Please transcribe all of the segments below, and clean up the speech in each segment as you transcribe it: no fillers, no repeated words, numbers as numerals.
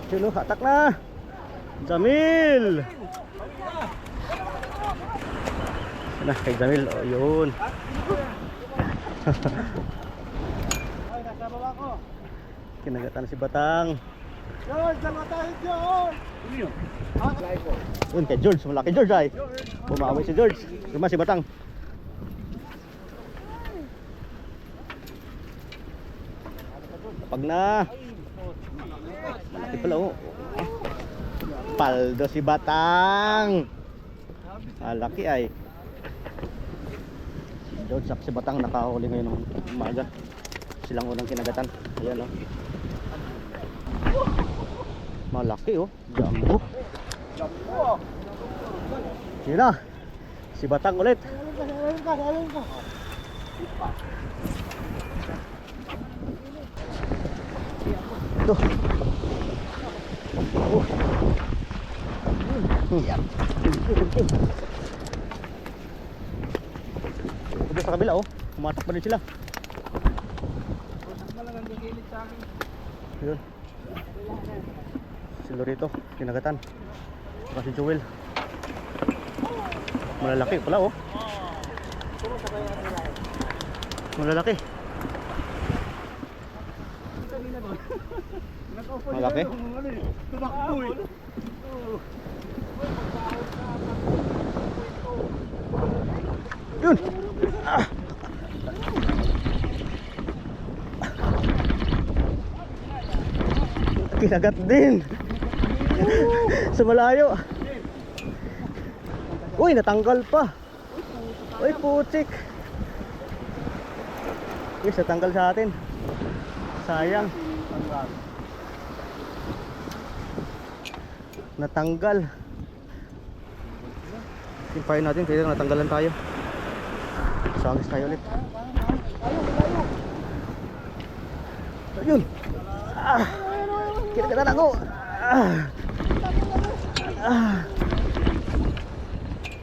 Yun o, hatak na. Jamil. Yan na, kay Jamil. O, yun. Kinagatan na si Batang. George, dalawa tayo, George! Yun kay George, malaki George ay. Bumawi si George. Luma si Batang. Kapag na. Malaki pala oh. Paldo si Batang. Malaki ay. Si George at si Batang nakahuli ngayon ng umaga. Silang unang kinagatan. Ayan oh. Malaki oh. Jumbo. Yun na. Si Batang ulit. Ito. Oh. Ito sa kabila oh. Kumatak pa rin sila. Yun. Si Lorito, kinagatan. Saka si Joel. Malalaki pala oh. Malalaki. Malaki. Yun. Ah. Kinagat din. Sa malayo. Uy, natanggal pa. Uy, putik. Yes, natanggal sa atin. Sayang. Natanggal. Timpayin natin, kaya natanggalan tayo. Sagis tayo ulit. Ayun. Ah. Kinagatan ako.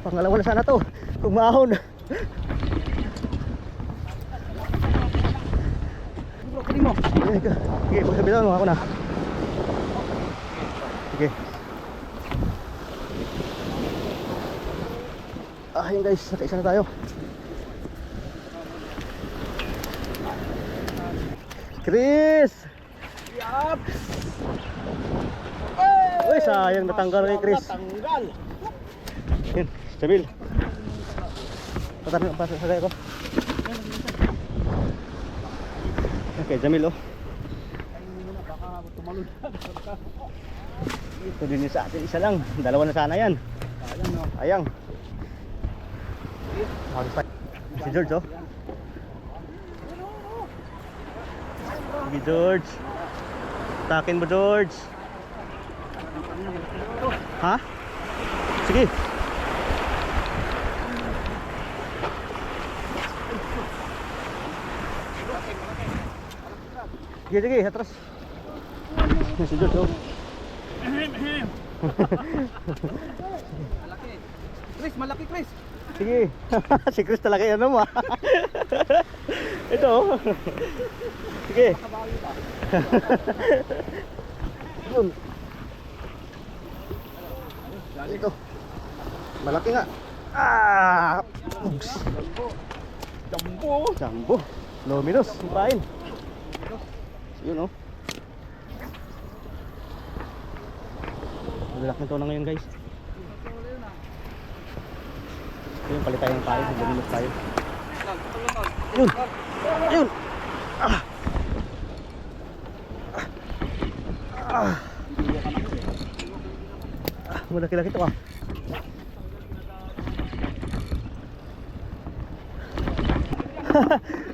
Pangalawa na sana to. Kumahon. Sige, pagsabitan mo ako na. Sige. Yun guys, nakaisa na tayo. Chris! Yup! Uy, sayang natanggal kay Chris. Natanggal! Yun, Jamil. Patarin ang pasasagay ko. Okay, Jamil oh. Baka tumalun. Ito din sa atin, isa lang. Dalawa na sana yan. Sayang no. Ayang. Si George oh. Sige George. Takin mo George. Ha? Sige. Sige, sige, atras. Si George oh. Malaki. Chris, malaki Chris. Sige. Si Chris talaga yan mo. Ito oh. Sige. Yun. Ito. Malaki nga. Ah! Oops. Jumbo. Jumbo. Luminous. Pain. Yun oh. Malaki ito na ngayon guys. Yun, palit tayo ng pain. Luminous tayo. Yun. Yun. Ah! Ah! Malaki-laki ito ah.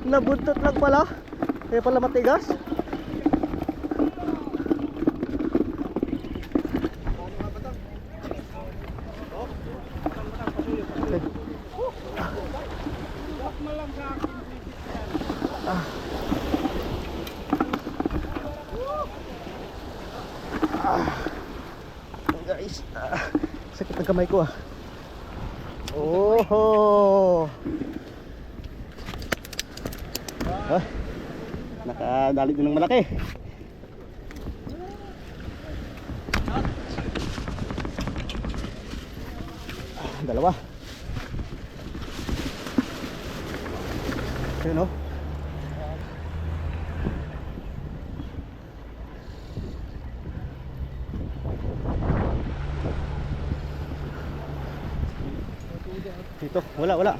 Nabuntot lang pala. Kaya pala matigas. Guys, sakit ng kamay ko ah. Oh. Nakadali din ng malaki. dalawa. Ayun, oh. Dito, wala.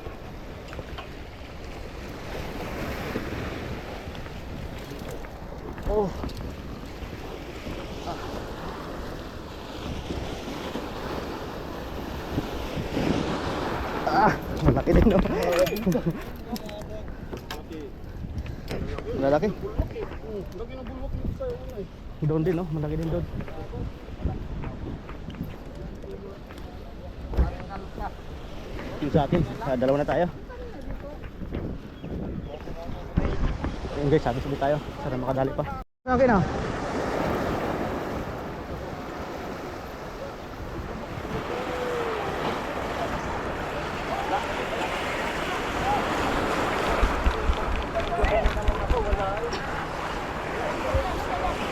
Oh. Malaki din, no? Malaki. Lagi ng bulwak dito sa'yo. Doon din, no? Malaki din doon. Yung sa atin, dalawa na tayo. Ayun guys, sabi tayo. Sana makadali pa. Okay na.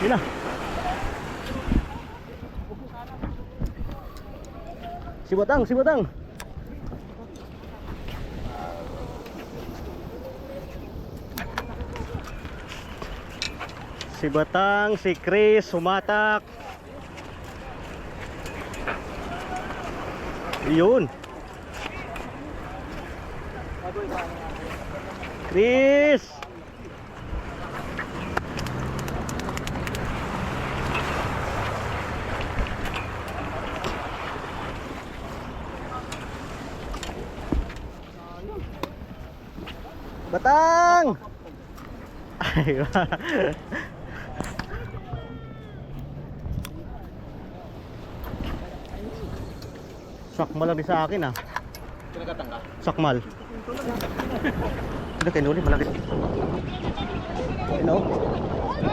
Yun na. Si Botang. Si Batang, si Chris, sumatak. Yun. Chris. Batang. Ay, sakmal lang din sa akin, ah. Pinagkatangka. Sakmal. Ito tinuli malaki. Ayun, oh.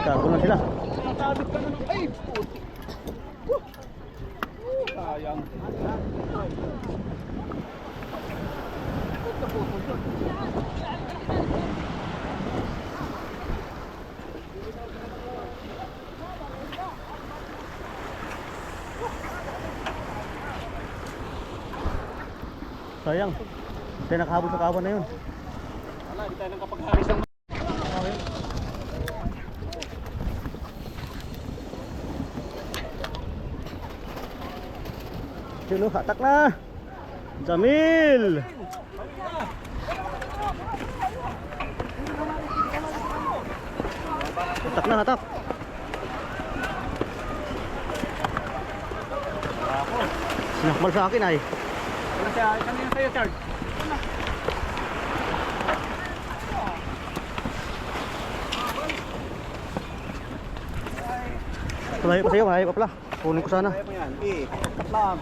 Kago na sila. Nakabit ka na ng... Ay! Sayang. Sayang. Hindi nakahabol sa kawan na yun. Wala, hindi tayo nang kapag-haris ng... Yun, oh, hatak na. Jamil. Hatak na, hatak. Sinakmal sa akin ay. Wala siya, kanina sa'yo, Charles. Malayo pa sa'yo, malayo pa pala. Kunin ko sana. Kaya mo yan. Lang.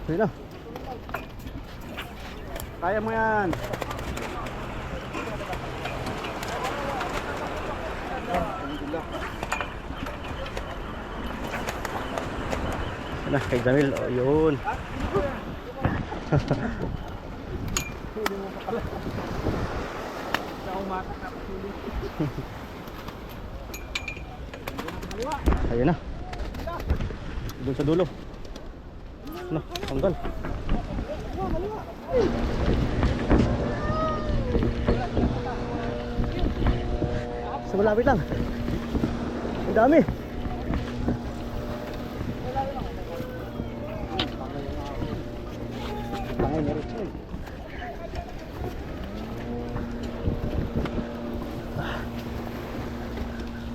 Sige na. Kaya mo yan. Nah, kay Jamil. Oh, yun. Ayun na. Doon sa dulo. Nah, tanggal. Sa malapit lang. Ang dami.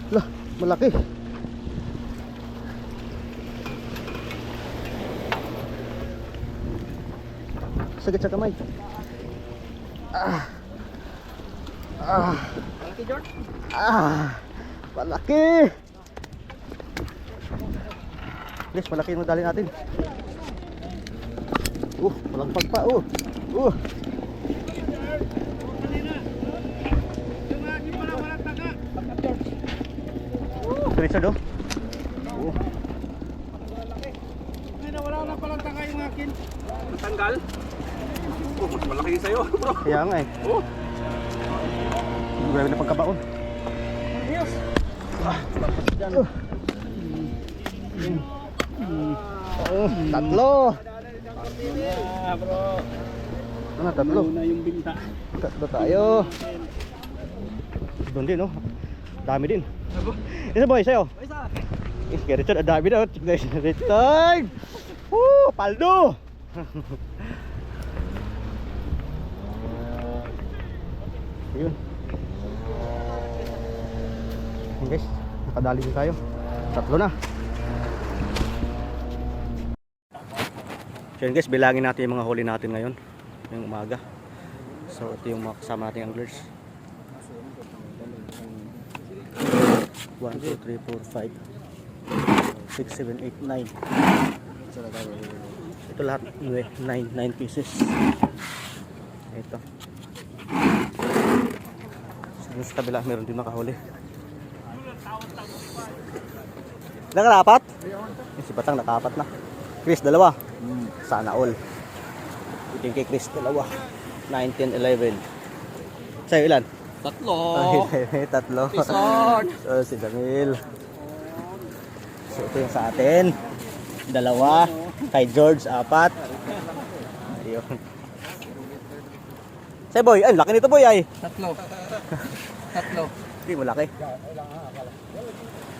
Lah, malaki. Sakit sa kamay. Malaki, George? Malaki. Guys, malaki yung dali natin. Malagpag pa. Richard, oh. Wala na palang tanga yung akin. Natanggal? Mas malaki yung sa'yo, bro. Kaya nga eh. Grabe na pagkabaon. Yes. Tatlo. Bro. Ano, tatlo? Na yung binta. Tatlo tayo. Doon din, no? Dami din. Isa boy, sa'yo. Isa. Kaya Richard, ang dami na. Richard! Woo! Paldo! Ayun. Ayun guys, nakadali din tayo. Tatlo na. So yun guys, bilangin natin yung mga huli natin ngayon. Yung umaga. So ito yung mga kasama nating anglers. 1, 2, 3, 4, 5 6, 7, 8, 9. Ito lahat 9 pieces. Ito. Sa kabila meron din nakahuli. Nakarapat? Si Batang nakapat na. Chris, dalawa. Sana all. Ito yung kay Chris, dalawa. 9, 10, 11. Sa'yo ilan? Tatlo. Tatlo. Resort. So, si Jamil. So, ito yung sa atin. Dalawa. Kay George, 4. Ayun. Say boy, ay laki nito boy ay. Tatlo. Tatlo. Hindi mo laki.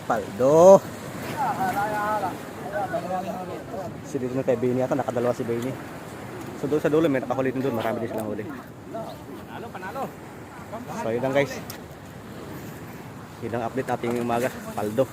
Paldo. Si dito na kay Benny ata, nakadalawa si Benny. So doon sa dulo may nakahuli din doon, marami din silang huli. Panalo. So yun lang guys. Yun ang update natin yung umaga. Paldo.